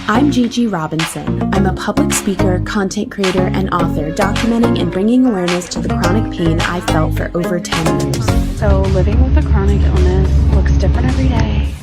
I'm Gigi Robinson. I'm a public speaker, content creator, and author documenting and bringing awareness to the chronic pain I felt for over 10 years. So living with a chronic illness looks different every day.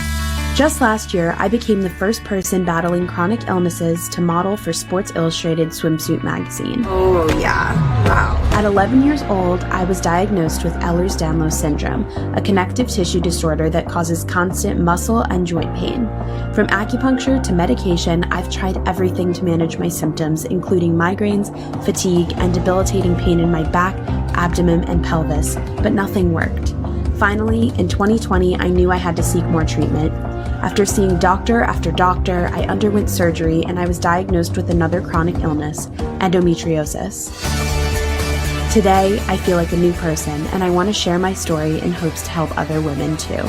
Just last year, I became the first person battling chronic illnesses to model for Sports Illustrated swimsuit magazine. Oh, yeah. Wow. At 11 years old, I was diagnosed with Ehlers-Danlos syndrome, a connective tissue disorder that causes constant muscle and joint pain. From acupuncture to medication, I've tried everything to manage my symptoms, including migraines, fatigue, and debilitating pain in my back, abdomen, and pelvis, but nothing worked. Finally, in 2020, I knew I had to seek more treatment. After seeing doctor after doctor, I underwent surgery and I was diagnosed with another chronic illness, endometriosis. Today, I feel like a new person, and I want to share my story in hopes to help other women too.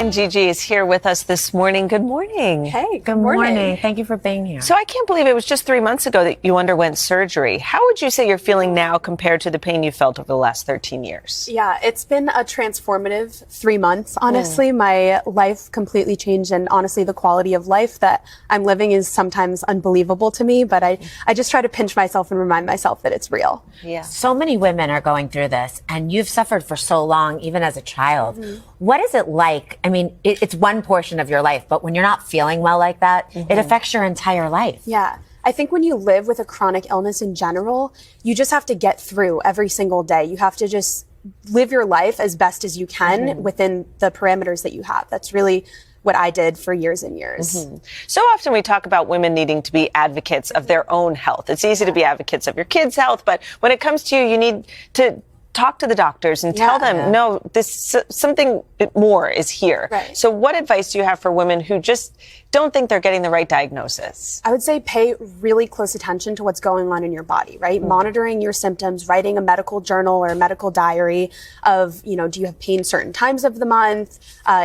And Gigi is here with us this morning. Good morning. Hey, Good morning. Thank you for being here. So I can't believe it was just 3 months ago that you underwent surgery. How would you say you're feeling now compared to the pain you felt over the last 13 years? Yeah, it's been a transformative 3 months. Honestly, my life completely changed, and honestly, the quality of life that I'm living is sometimes unbelievable to me, but I just try to pinch myself and remind myself that it's real. Yeah. So many women are going through this, and you've suffered for so long, even as a child. What is it like? I mean, it's one portion of your life, but when you're not feeling well like that, it affects your entire life. Yeah. I think when you live with a chronic illness in general, you just have to get through every single day. You have to just live your life as best as you can within the parameters that you have. That's really what I did for years and years. So often we talk about women needing to be advocates of their own health. It's easy to be advocates of your kids' health, but when it comes to you, you need to talk to the doctors and tell them, no, this something more is here. Right. So what advice do you have for women who just don't think they're getting the right diagnosis? I would say pay really close attention to what's going on in your body, right? Monitoring your symptoms, writing a medical journal or a medical diary of, do you have pain certain times of the month?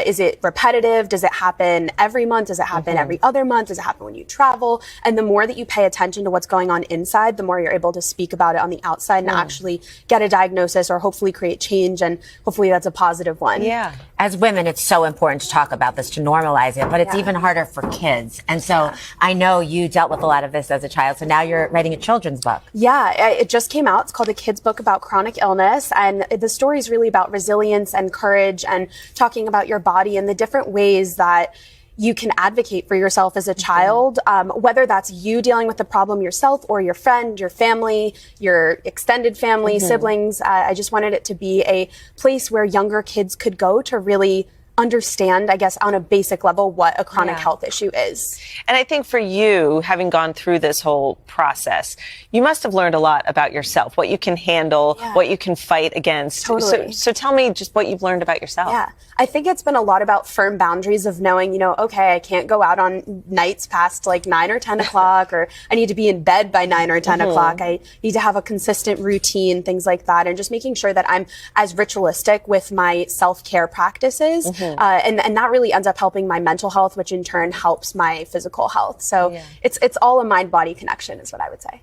Is it repetitive? Does it happen every month? Does it happen every other month? Does it happen when you travel? And the more that you pay attention to what's going on inside, the more you're able to speak about it on the outside and actually get a diagnosis or hopefully create change. And hopefully that's a positive one. Yeah. As women, it's so important to talk about this, to normalize it, but it's even harder for kids. And so I know you dealt with a lot of this as a child, so now you're writing a children's book. Yeah, it just came out. It's called A Kid's Book About Chronic Illness. And the story is really about resilience and courage and talking about your body and the different ways that you can advocate for yourself as a child, whether that's you dealing with the problem yourself or your friend, your family, your extended family, siblings. I just wanted it to be a place where younger kids could go to really understand, I guess, on a basic level, what a chronic health issue is. And I think for you, having gone through this whole process, you must have learned a lot about yourself, what you can handle, what you can fight against. Totally. So tell me just what you've learned about yourself. Yeah, I think it's been a lot about firm boundaries of knowing, okay, I can't go out on nights past like 9 or 10 o'clock, or I need to be in bed by 9 or 10 o'clock. I need to have a consistent routine, things like that. And just making sure that I'm as ritualistic with my self-care practices. And that really ends up helping my mental health, which in turn helps my physical health. So it's all a mind-body connection is what I would say.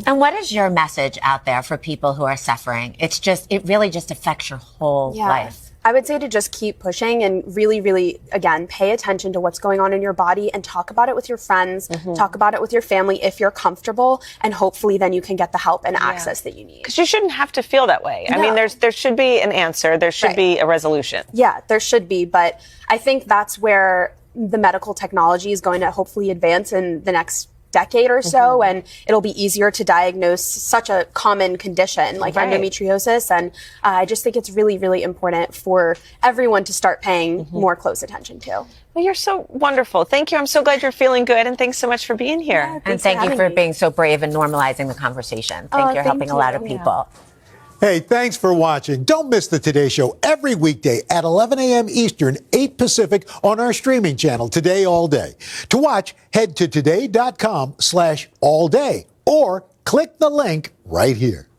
And what is your message out there for people who are suffering? It really just affects your whole life. I would say to just keep pushing and really, really, again, pay attention to what's going on in your body and talk about it with your friends, talk about it with your family if you're comfortable, and hopefully then you can get the help and access that you need. Because you shouldn't have to feel that way. I mean, there should be an answer. There should be a resolution. Yeah, there should be. But I think that's where the medical technology is going to hopefully advance in the next decade or so, and it'll be easier to diagnose such a common condition like endometriosis. And I just think it's really, really important for everyone to start paying more close attention to. Well, you're so wonderful. Thank you. I'm so glad you're feeling good, and thanks so much for being here. Yeah, and thank you for being so brave and normalizing the conversation. Thank you for helping a lot of people. Hey, thanks for watching. Don't miss the Today Show every weekday at 11 a.m. Eastern, 8 Pacific on our streaming channel, Today All Day. To watch, head to today.com/allday or click the link right here.